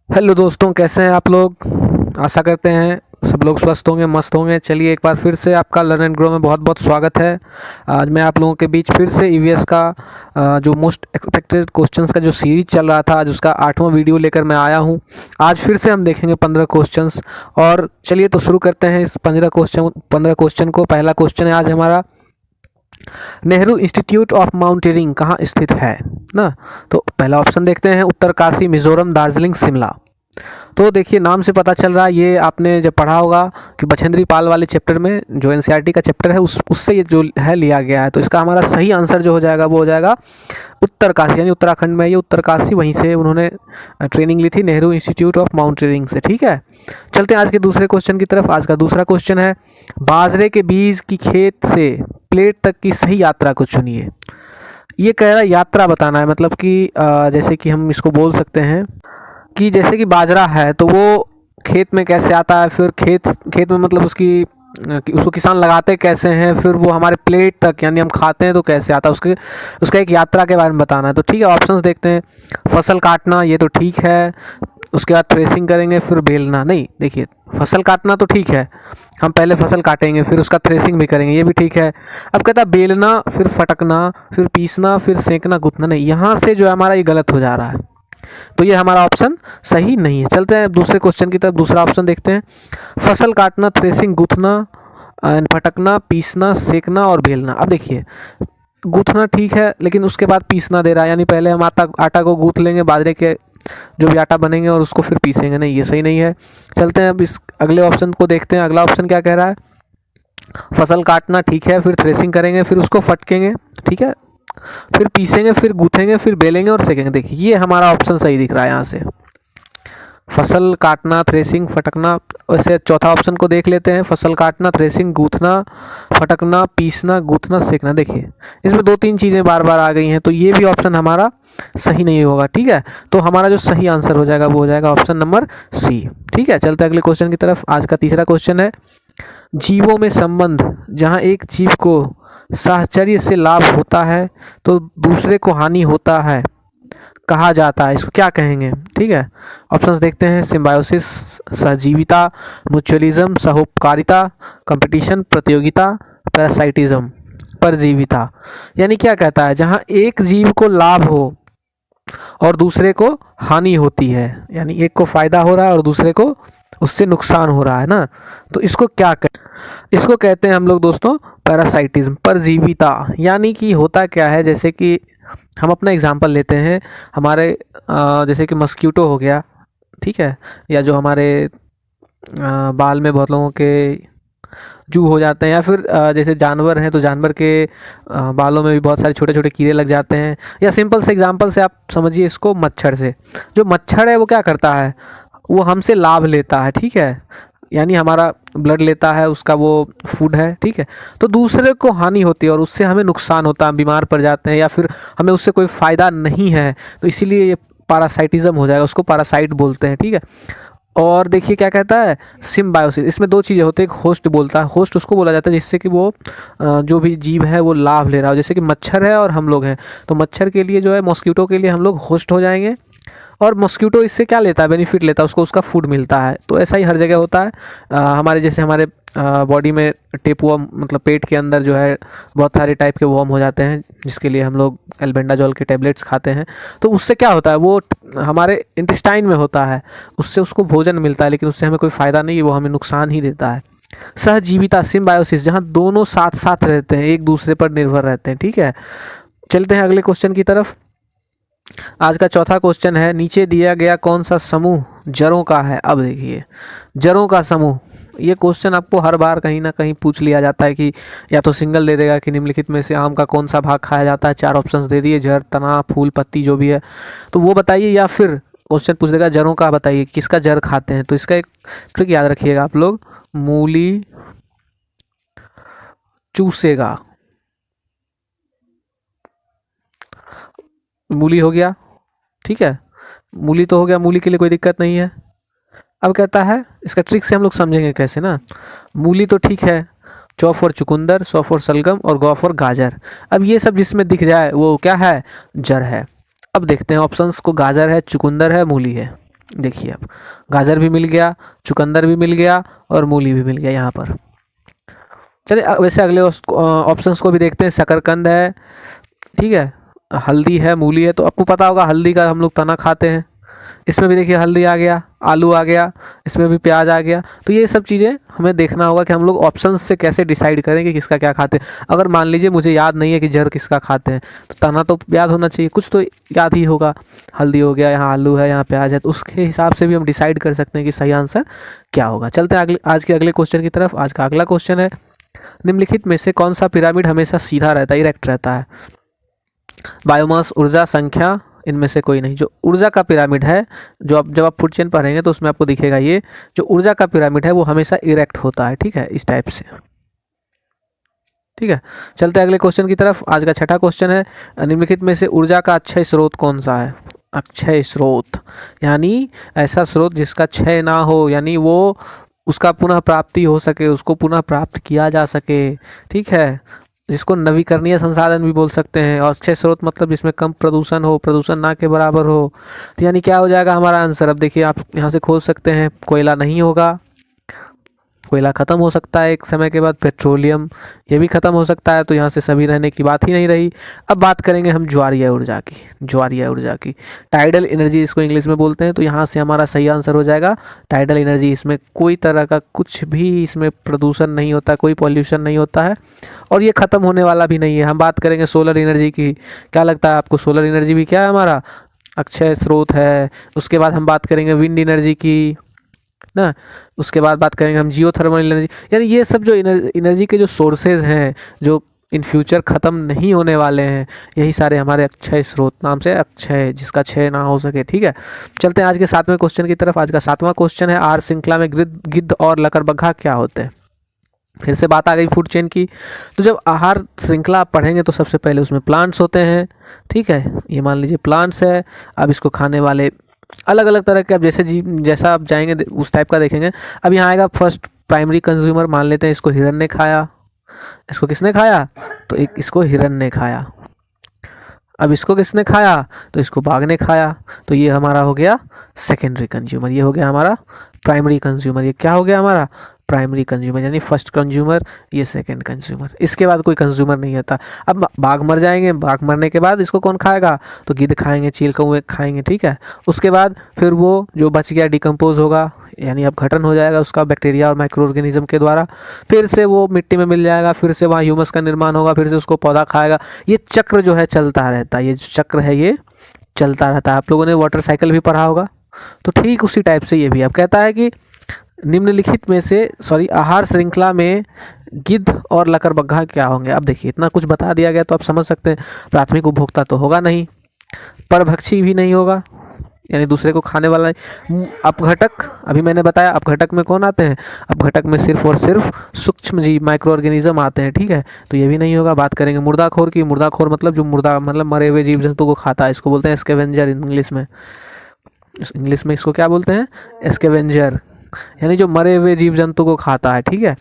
Hello दोस्तों, कैसे हैं आप लोग। आशा करते हैं सब लोग स्वस्थ होंगे, मस्त होंगे। चलिए एक बार फिर से आपका लर्न एंड ग्रो में बहुत बहुत स्वागत है। आज मैं आप लोगों के बीच फिर से ईवीएस का जो मोस्ट एक्सपेक्टेड क्वेश्चंस का जो सीरीज चल रहा था, आज उसका 8वां वीडियो लेकर मैं आया हूं। आज फिर से हम देखेंगे 15 क्वेश्चंस। और चलिए तो शुरू करते हैं इस 15 क्वेश्चन को। पहला क्वेश्चन है आज हमारा, नेहरू इंस्टीट्यूट ऑफ माउंटेनियरिंग कहाँ स्थित है ना। तो पहला ऑप्शन देखते हैं, उत्तरकाशी, मिजोरम, दार्जिलिंग, शिमला। तो देखिए नाम से पता चल रहा है, ये आपने जब पढ़ा होगा कि बछेंद्री पाल वाले चैप्टर में, जो एनसीईआरटी का चैप्टर है उससे ये जो है लिया गया है। तो इसका हमारा सही आंसर जो हो जाएगा वो हो जाएगा उत्तरकाशी, यानी उत्तराखंड में ये उत्तरकाशी, वहीं से उन्होंने ट्रेनिंग ली थी, नेहरू इंस्टीट्यूट ऑफ माउंटेनियरिंग से। ठीक है, चलते हैं आज के दूसरे क्वेश्चन की तरफ। आज का दूसरा क्वेश्चन है, बाजरे के बीज की खेत से प्लेट तक की सही यात्रा को चुनिए। ये कह रहा है यात्रा बताना है, मतलब कि जैसे कि हम इसको बोल सकते हैं कि जैसे कि बाजरा है तो वो खेत में कैसे आता है, फिर खेत खेत में मतलब उसको किसान लगाते कैसे हैं, फिर वो हमारे प्लेट तक यानी हम खाते हैं तो कैसे आता है, उसका एक यात्रा के बारे में बताना है। तो ठीक है, ऑप्शंस देखते हैं। फसल काटना, ये तो ठीक है। उसके बाद थ्रेसिंग करेंगे, फिर बेलना। नहीं, देखिए फसल काटना तो ठीक है, हम पहले फसल काटेंगे फिर उसका थ्रेसिंग भी करेंगे, ये भी ठीक है। अब कहता है बेलना, फिर फटकना, फिर पीसना, फिर सेंकना, गुथना। नहीं, यहाँ से जो है हमारा ये गलत हो जा रहा है, तो ये हमारा ऑप्शन सही नहीं है। चलते हैं दूसरे क्वेश्चन की तरफ। दूसरा ऑप्शन देखते हैं, फसल काटना, थ्रेसिंग, गूंथना, फटकना, पीसना, सेकना और बेलना। अब देखिए गूंथना ठीक है, लेकिन उसके बाद पीसना दे रहा है, यानी पहले हम आटा को गूंथ लेंगे, बाजरे के जो भी आटा बनेंगे, और उसको फिर पीसेंगे। नहीं, ये सही नहीं है। चलते हैं अब इस अगले ऑप्शन को देखते हैं। अगला ऑप्शन क्या कह रहा है, फसल काटना ठीक है, फिर थ्रेसिंग करेंगे, फिर उसको फटकेंगे, ठीक है, फिर पीसेंगे, फिर गूथेंगे, फिर बेलेंगे और सेकेंगे। देखिए ये हमारा ऑप्शन सही दिख रहा है यहाँ से, फसल काटना, थ्रेसिंग, फटकना। वैसे चौथा ऑप्शन को देख लेते हैं, फसल काटना, थ्रेसिंग, गूथना, फटकना, पीसना, गूथना, सेकना। देखिए इसमें दो तीन चीज़ें बार बार आ गई हैं, तो ये भी ऑप्शन हमारा सही नहीं होगा। ठीक है, तो हमारा जो सही आंसर हो जाएगा वो हो जाएगा ऑप्शन नंबर सी। ठीक है, चलते हैं अगले क्वेश्चन की तरफ। आज का तीसरा क्वेश्चन है, जीवों में संबंध, जहाँ एक जीव को साहचर्य से लाभ होता है तो दूसरे को हानि होता है, कहा जाता है, इसको क्या कहेंगे। ठीक है, ऑप्शंस देखते हैं, सिम्बायोसिस, सहजीविता, म्यूचुअलिज्म, सहोपकारिता, कंपटीशन, प्रतियोगिता, पैरासाइटिज्म, परजीविता। यानी क्या कहता है, जहाँ एक जीव को लाभ हो और दूसरे को हानि होती है, यानी एक को फायदा हो रहा है और दूसरे को उससे नुकसान हो रहा है ना, तो इसको क्या इसको कहते हैं हम लोग दोस्तों पैरासाइटिज्म, परजीविता। यानी कि होता क्या है, जैसे कि हम अपना एग्जांपल लेते हैं, हमारे जैसे कि मस्क्यूटो हो गया, ठीक है, या जो हमारे बाल में बहुत लोगों के जू हो जाते हैं, या फिर जैसे जानवर हैं तो जानवर के बालों में भी बहुत सारे छोटे छोटे कीड़े लग जाते हैं। या सिंपल से एग्जांपल से आप समझिए इसको, मच्छर से। जो मच्छर है वो क्या करता है, वो हमसे लाभ लेता है, ठीक है, यानी हमारा ब्लड लेता है, उसका वो फूड है, ठीक है। तो दूसरे को हानि होती है और उससे हमें नुकसान होता है, हम बीमार पड़ जाते हैं, या फिर हमें उससे कोई फ़ायदा नहीं है, तो इसीलिए ये पैरासाइटिज्म हो जाएगा, उसको पैरासाइट बोलते हैं। ठीक है, और देखिए क्या कहता है, सिम्बायोसिस। इसमें दो चीज़ें होती है, एक होस्ट बोलता है, होस्ट उसको बोला जाता है जिससे कि वो जो भी जीव है वो लाभ ले रहा हो, जैसे कि मच्छर है और हम लोग हैं, तो मच्छर के लिए जो है, मॉस्किटो के लिए हम लोग होस्ट हो जाएंगे, और मॉस्किटो इससे क्या लेता है, बेनिफिट लेता है, उसको उसका फूड मिलता है। तो ऐसा ही हर जगह होता है। हमारे जैसे हमारे बॉडी में टेपवर्म, मतलब पेट के अंदर जो है बहुत सारे टाइप के वर्म हो जाते हैं, जिसके लिए हम लोग एल्बेंडाजोल के टैबलेट्स खाते हैं। तो उससे क्या होता है, वो हमारे इंटेस्टाइन में होता है, उससे उसको भोजन मिलता है, लेकिन उससे हमें कोई फ़ायदा नहीं है, वो हमें नुकसान ही देता है। सहजीविता, सिम्बायोसिस, जहाँ दोनों साथ साथ रहते हैं, एक दूसरे पर निर्भर रहते हैं। ठीक है, चलते हैं अगले क्वेश्चन की तरफ। आज का चौथा क्वेश्चन है, नीचे दिया गया कौन सा समूह जड़ों का है। अब देखिए जड़ों का समूह, ये क्वेश्चन आपको हर बार कहीं ना कहीं पूछ लिया जाता है कि या तो सिंगल दे देगा कि निम्नलिखित में से आम का कौन सा भाग खाया जाता है, चार ऑप्शंस दे दिए, जड़, तना, फूल, पत्ती, जो भी है तो वो बताइए, या फिर क्वेश्चन पूछ देगा जड़ों का बताइए, किसका जड़ खाते हैं। तो इसका एक ट्रिक याद रखिएगा आप लोग, मूली चूसेगा, मूली हो गया, ठीक है, मूली तो हो गया, मूली के लिए कोई दिक्कत नहीं है। अब कहता है, इसका ट्रिक से हम लोग समझेंगे कैसे ना। मूली तो ठीक है, चौ फॉर चुकंदर, सौ फॉर सलगम और गौ फॉर गाजर। अब ये सब जिसमें दिख जाए वो क्या है, जड़ है। अब देखते हैं ऑप्शंस को, गाजर है, चुकंदर है, मूली है। देखिए अब गाजर भी मिल गया, चुकंदर भी मिल गया और मूली भी मिल गया यहाँ पर। चलिए वैसे अगले ऑप्शंस को भी देखते हैं। शकरकंद है, ठीक है, हल्दी है, मूली है। तो आपको पता होगा हल्दी का हम लोग तना खाते हैं, इसमें भी देखिए हल्दी आ गया, आलू आ गया, इसमें भी प्याज आ गया। तो ये सब चीज़ें हमें देखना होगा कि हम लोग ऑप्शंस से कैसे डिसाइड करें कि किसका क्या खाते हैं। अगर मान लीजिए मुझे याद नहीं है कि जर किसका खाते हैं, तो तना तो याद होना चाहिए, कुछ तो याद ही होगा। हल्दी हो गया, यहाँ आलू है, यहाँ प्याज है, तो उसके हिसाब से भी हम डिसाइड कर सकते हैं कि सही आंसर क्या होगा। चलते हैं अगले आज के अगले क्वेश्चन की तरफ। आज का अगला क्वेश्चन है, निम्नलिखित में से कौन सा पिरामिड हमेशा सीधा रहता है, इरेक्ट रहता है? बायोमास, ऊर्जा, संख्या, इनमें से कोई नहीं। जो ऊर्जा का पिरामिड है, जो आप जब आप फूड चेन पढ़ेंगे तो उसमें आपको दिखेगा, ये जो ऊर्जा का पिरामिड है वो हमेशा इरेक्ट होता है, ठीक है, इस टाइप से। ठीक है, चलते हैं अगले क्वेश्चन की तरफ। आज का छठा क्वेश्चन है, निम्नलिखित में से ऊर्जा का अक्षय स्रोत कौन सा है? अक्षय स्रोत यानी ऐसा स्रोत जिसका क्षय ना हो, यानी वो उसका पुनः प्राप्ति हो सके, उसको पुनः प्राप्त किया जा सके, ठीक है, जिसको नवीकरणीय संसाधन भी बोल सकते हैं। और अक्षय स्रोत मतलब जिसमें कम प्रदूषण हो, प्रदूषण ना के बराबर हो। तो यानी क्या हो जाएगा हमारा आंसर? अब देखिए आप यहाँ से खोज सकते हैं, कोयला नहीं होगा, कोयला ख़त्म हो सकता है एक समय के बाद। पेट्रोलियम ये भी ख़त्म हो सकता है, तो यहाँ से सभी रहने की बात ही नहीं रही। अब बात करेंगे हम ज्वारीय ऊर्जा की। ज्वारीय ऊर्जा की टाइडल एनर्जी इसको इंग्लिश में बोलते हैं। तो यहाँ से हमारा सही आंसर हो जाएगा टाइडल एनर्जी। इसमें कोई तरह का कुछ भी इसमें प्रदूषण नहीं होता, कोई पॉल्यूशन नहीं होता है, और ये ख़त्म होने वाला भी नहीं है। हम बात करेंगे सोलर एनर्जी की। क्या लगता है आपको, सोलर एनर्जी भी क्या है हमारा? अक्षय स्रोत है। उसके बाद हम बात करेंगे विंड एनर्जी की ना, उसके बाद बात करेंगे हम जियोथर्मल एनर्जी। यानी ये सब जो एनर्जी के जो सोर्सेज हैं, जो इन फ्यूचर ख़त्म नहीं होने वाले हैं, यही सारे हमारे अक्षय स्रोत नाम से, अक्षय जिसका क्षय ना हो सके। ठीक है, चलते हैं आज के 7वें क्वेश्चन की तरफ। आज का 7वां क्वेश्चन है, आहार श्रृंखला में गिद्ध और लकड़बग्घा क्या होते हैं? फिर से बात आ गई फूड चेन की। तो जब आहार श्रृंखला आप पढ़ेंगे तो सबसे पहले उसमें प्लांट्स होते हैं, ठीक है, ये मान लीजिए प्लांट्स है। अब इसको खाने वाले अलग अलग तरह के, अब जैसा आप जाएंगे उस टाइप का देखेंगे। अब यहाँ आएगा फर्स्ट प्राइमरी कंज्यूमर, मान लेते हैं इसको हिरन ने खाया। इसको किसने खाया? तो एक इसको हिरन ने खाया। अब इसको किसने खाया? तो इसको बाघ ने खाया। तो ये हमारा हो गया सेकेंडरी कंज्यूमर, ये हो गया हमारा प्राइमरी कंज्यूमर। ये क्या हो गया हमारा? प्राइमरी कंज्यूमर, यानी फर्स्ट कंज्यूमर, ये सेकंड कंज्यूमर। इसके बाद कोई कंज्यूमर नहीं आता। अब बाघ मर जाएंगे, बाघ मरने के बाद इसको कौन खाएगा? तो गिद्ध खाएंगे, चील कौवे खाएंगे, ठीक है। उसके बाद फिर वो जो बच गया डिकम्पोज होगा, यानी अब गठन हो जाएगा उसका बैक्टीरिया और माइक्रो ऑर्गेनिज्म के द्वारा। फिर से वो मिट्टी में मिल जाएगा, फिर से वहाँ ह्यूमस का निर्माण होगा, फिर से उसको पौधा खाएगा। ये चक्र जो है चलता रहता है, ये जो चक्र है ये चलता रहता है। आप लोगों ने वाटर साइकिल भी पढ़ा होगा, तो ठीक उसी टाइप से ये भी। अब कहता है कि निम्नलिखित में से आहार श्रृंखला में गिद्ध और लकड़बग्घा क्या होंगे? अब देखिए इतना कुछ बता दिया गया तो आप समझ सकते हैं, प्राथमिक उपभोक्ता तो होगा नहीं, परभक्षी भी नहीं होगा, यानी दूसरे को खाने वाला नहीं। अपघटक, अभी मैंने बताया अपघटक में कौन आते हैं? अपघटक में सिर्फ और सिर्फ सूक्ष्म जीव, माइक्रो ऑर्गेनिज्म आते हैं, ठीक है, तो ये भी नहीं होगा। बात करेंगे मुर्दाखोर की। मुर्दाखोर मतलब जो मुर्दा मतलब मरे हुए जीव जंतु को खाता है, इसको बोलते हैं स्कैवेंजर इंग्लिश में। इंग्लिश में इसको क्या बोलते हैं? स्कैवेंजर, यानी जो मरे हुए जीव जंतु को खाता है, ठीक है।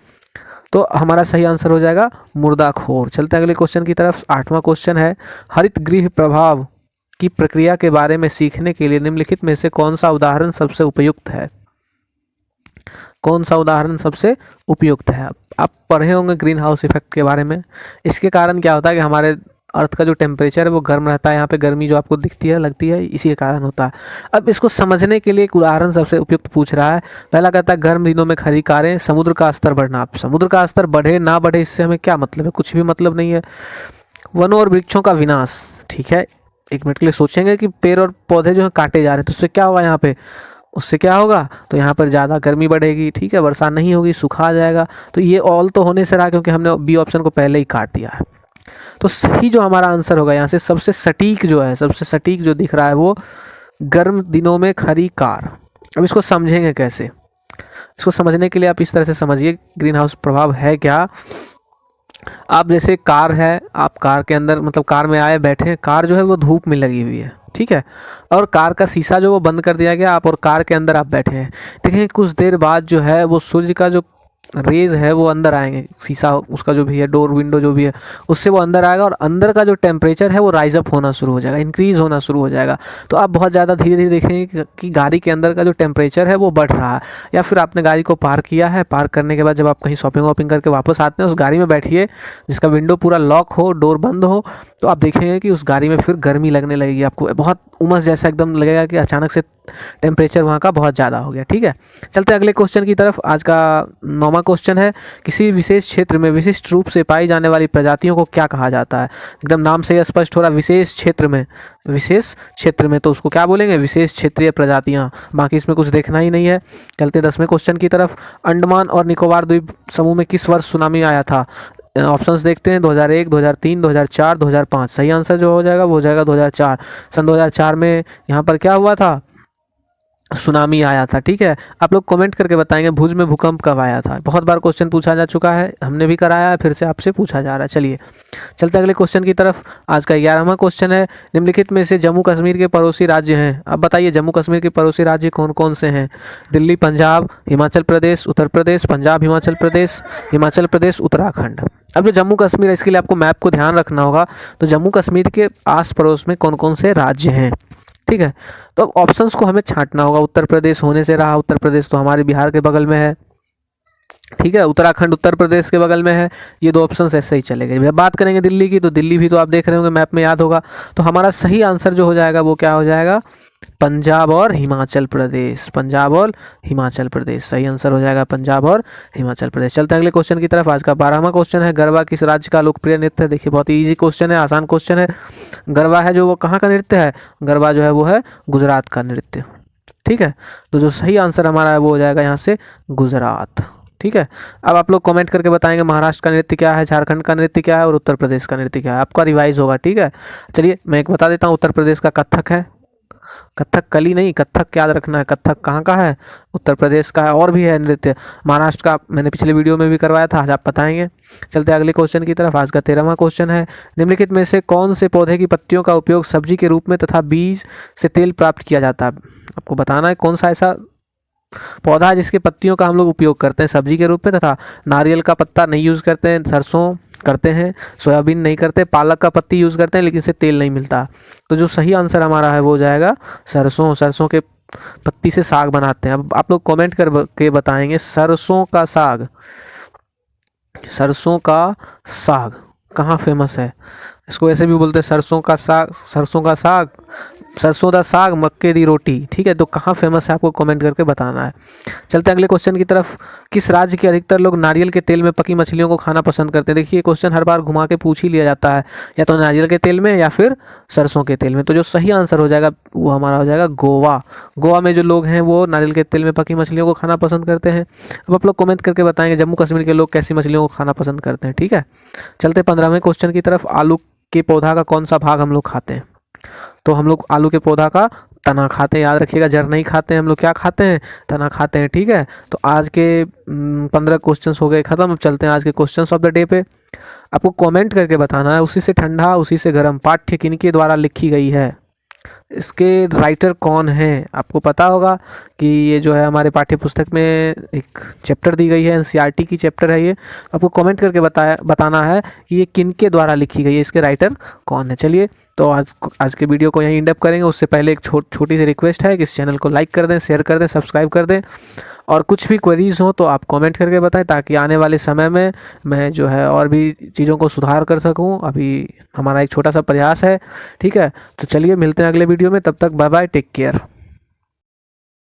तो हमारा सही आंसर हो जाएगा मुर्दाखोर। चलते हैं अगले क्वेश्चन की तरफ। 8वां क्वेश्चन है, हरित गृह प्रभाव की प्रक्रिया के बारे में सीखने के लिए निम्नलिखित में से कौन सा उदाहरण सबसे उपयुक्त है? कौन सा उदाहरण सबसे उपयुक्त है? आप पढ़े होंगे ग्रीन हाउस इफेक्ट के बारे में। इसके कारण क्या होता है कि हमारे अर्थ का जो टेम्परेचर है वो गर्म रहता है, यहाँ पे गर्मी जो आपको दिखती है लगती है, इसी के कारण होता है। अब इसको समझने के लिए एक उदाहरण सबसे उपयुक्त पूछ रहा है। पहला कहता है गर्म दिनों में खड़ी कारें, समुद्र का स्तर बढ़ना। अब समुद्र का स्तर बढ़े ना बढ़े इससे हमें क्या मतलब है? कुछ भी मतलब नहीं है। वनों और वृक्षों का विनाश, ठीक है, एक मिनट के लिए सोचेंगे कि पेड़ और पौधे जो है काटे जा रहे हैं, तो उससे क्या होगा? यहाँ पे उससे क्या होगा? तो यहाँ पर ज़्यादा गर्मी बढ़ेगी, ठीक है, वर्षा नहीं होगी, सूखा आ जाएगा। तो ये ऑल तो होने से रहा क्योंकि हमने बी ऑप्शन को पहले ही काट दिया है। तो सही जो हमारा आंसर होगा यहाँ से सबसे सटीक जो है, सबसे सटीक जो दिख रहा है वो गर्म दिनों में खड़ी कार। अब इसको समझेंगे कैसे? इसको समझने के लिए आप इस तरह से समझिए, ग्रीन हाउस प्रभाव है क्या। आप जैसे कार है, आप कार के अंदर मतलब कार में आए बैठे हैं, कार जो है वो धूप में लगी हुई है, ठीक है, और कार का शीशा जो वो बंद कर दिया गया, आप और कार के अंदर आप बैठे हैं। देखें कुछ देर बाद जो है वो सूर्य का जो रेज है वो अंदर आएंगे, शीशा उसका जो भी है, डोर विंडो जो भी है, उससे वो अंदर आएगा और अंदर का जो टेम्परेचर है वो राइज अप होना शुरू हो जाएगा, इंक्रीज़ होना शुरू हो जाएगा। तो आप बहुत ज़्यादा धीरे धीरे देखेंगे कि गाड़ी के अंदर का जो टेम्परेचर है वो बढ़ रहा है। या फिर आपने गाड़ी को पार्क किया है, पार्क करने के बाद जब आप कहीं शॉपिंग वॉपिंग करके वापस आते हैं, उस गाड़ी में बैठिए जिसका विंडो पूरा लॉक हो, डोर बंद हो, तो आप देखेंगे कि उस गाड़ी में फिर गर्मी लगने लगेगी, आपको बहुत उमस जैसा एकदम लगेगा कि अचानक से टेम्परेचर वहाँ का बहुत ज़्यादा हो गया। ठीक है, चलते हैं अगले क्वेश्चन की तरफ। आज का 9वां क्वेश्चन है, किसी विशेष क्षेत्र में विशिष्ट रूप से पाई जाने वाली प्रजातियों को क्या कहा जाता है? एकदम नाम से ही स्पष्ट हो रहा, विशेष क्षेत्र में, विशेष क्षेत्र में, तो उसको क्या बोलेंगे? विशेष क्षेत्रीय प्रजातियाँ। बाकी इसमें कुछ देखना ही नहीं है। चलते 10वें क्वेश्चन की तरफ। अंडमान और निकोबार द्वीप समूह में किस वर्ष सुनामी आया था? ऑप्शंस देखते हैं, 2001, 2003, 2004, 2005। सही आंसर जो हो जाएगा वो हो जाएगा 2004। सन 2004 में यहाँ पर क्या हुआ था? सुनामी आया था। ठीक है, आप लोग कमेंट करके बताएंगे भुज में भूकंप कब आया था। बहुत बार क्वेश्चन पूछा जा चुका है, हमने भी कराया है, फिर से आपसे पूछा जा रहा है। चलिए चलते अगले क्वेश्चन की तरफ। आज का 11वां क्वेश्चन है, निम्नलिखित में से जम्मू कश्मीर के पड़ोसी राज्य हैं। अब बताइए जम्मू कश्मीर के पड़ोसी राज्य कौन कौन से हैं? दिल्ली, पंजाब, हिमाचल प्रदेश, उत्तर प्रदेश, पंजाब, हिमाचल प्रदेश, हिमाचल प्रदेश, उत्तराखंड। अब जो जम्मू कश्मीर है, इसके लिए आपको मैप को ध्यान रखना होगा। तो जम्मू कश्मीर के आस पड़ोस में कौन कौन से राज्य हैं? ठीक है, तो अब ऑप्शंस को हमें छांटना होगा। उत्तर प्रदेश होने से रहा, उत्तर प्रदेश तो हमारे बिहार के बगल में है। ठीक है, उत्तराखंड उत्तर प्रदेश के बगल में है। ये दो ऑप्शंस ऐसे ही चलेंगे। जब बात करेंगे दिल्ली की, तो दिल्ली भी तो आप देख रहे होंगे, मैप में याद होगा। तो हमारा सही आंसर जो हो जाएगा वो क्या हो जाएगा? पंजाब और हिमाचल प्रदेश। पंजाब और हिमाचल प्रदेश सही आंसर हो जाएगा, पंजाब और हिमाचल प्रदेश। चलते हैं अगले क्वेश्चन की तरफ। आज का 12वां क्वेश्चन है, गरबा किस राज्य का लोकप्रिय नृत्य है? देखिए बहुत ही इजी क्वेश्चन है, आसान क्वेश्चन है। गरबा है जो वो कहाँ का नृत्य है? गरबा जो है वो है गुजरात का नृत्य। ठीक है, तो जो सही आंसर हमारा है वो हो जाएगा यहाँ से गुजरात। ठीक है, अब आप लोग कमेंट करके बताएंगे महाराष्ट्र का नृत्य क्या है, झारखंड का नृत्य क्या है और उत्तर प्रदेश का नृत्य क्या है। आपका रिवाइज होगा। ठीक है, चलिए मैं एक बता देता हूँ। उत्तर प्रदेश का कथक है, कथक कली नहीं, कथक याद रखना है। कथक कहाँ का है? उत्तर प्रदेश का है। और भी है नृत्य महाराष्ट्र का, मैंने पिछले वीडियो में भी करवाया था, आज आप बताएंगे। चलते अगले क्वेश्चन की तरफ। आज का 13वां क्वेश्चन है, निम्नलिखित में से कौन से पौधे की पत्तियों का उपयोग सब्जी के रूप में तथा बीज से तेल प्राप्त किया जाता है? आपको बताना है कौन सा ऐसा पौधा है जिसके पत्तियों का हम लोग उपयोग करते हैं सब्जी के रूप में, तथा नारियल का पत्ता नहीं यूज़ करते हैं, सरसों करते हैं, सोयाबीन नहीं करते, पालक का पत्ती यूज़ करते हैं लेकिन इससे तेल नहीं मिलता। तो जो सही आंसर हमारा है वो हो जाएगा सरसों। सरसों के पत्ती से साग बनाते हैं। अब आप लोग कमेंट करके बताएंगे सरसों का साग, सरसों का साग कहाँ फेमस है? इसको ऐसे भी बोलते हैं सरसों का साग, सरसों का साग, सरसों दा साग मक्के दी रोटी। ठीक है, तो कहाँ फेमस है आपको कमेंट करके बताना है। चलते हैं अगले क्वेश्चन की तरफ। किस राज्य के अधिकतर लोग नारियल के तेल में पकी मछलियों को खाना पसंद करते हैं? देखिए क्वेश्चन हर बार घुमा के पूछ ही लिया जाता है, या तो नारियल के तेल में या फिर सरसों के तेल में। तो जो सही आंसर हो जाएगा वो हमारा हो जाएगा गोवा। गोवा में जो लोग हैं वो नारियल के तेल में पकी मछलियों को खाना पसंद करते हैं। अब आप लोग कमेंट करके बताएंगे जम्मू कश्मीर के लोग कैसी मछलियों को खाना पसंद करते हैं। ठीक है, चलते 15वें क्वेश्चन की तरफ। आलू के पौधा का कौन सा भाग हम लोग खाते हैं? तो हम लोग आलू के पौधा का तना खाते हैं, याद रखिएगा, जड़ नहीं खाते हैं हम लोग, क्या खाते हैं? तना खाते हैं। ठीक है, तो आज के 15 क्वेश्चंस हो गए खत्म। अब चलते हैं आज के क्वेश्चंस ऑफ द डे पे। आपको कमेंट करके बताना है उसी से ठंडा उसी से गर्म पाठ्य किनके द्वारा लिखी गई है? इसके राइटर कौन है? आपको पता होगा कि ये जो है हमारे पाठ्य पुस्तक में एक चैप्टर दी गई है, एनसीईआरटी की चैप्टर है ये। आपको कमेंट करके बताना है कि ये किनके द्वारा लिखी गई है, इसके राइटर कौन है। चलिए तो आज के वीडियो को यहीं एंड अप करेंगे। उससे पहले एक छोटी सी रिक्वेस्ट है कि इस चैनल को लाइक कर दें, शेयर कर दें, सब्सक्राइब कर दें, और कुछ भी क्वेरीज हो तो आप कमेंट करके बताएं ताकि आने वाले समय में मैं जो है और भी चीज़ों को सुधार कर सकूं। अभी हमारा एक छोटा सा प्रयास है। ठीक है, तो चलिए मिलते हैं अगले वीडियो में, तब तक बाय बाय, टेक केयर।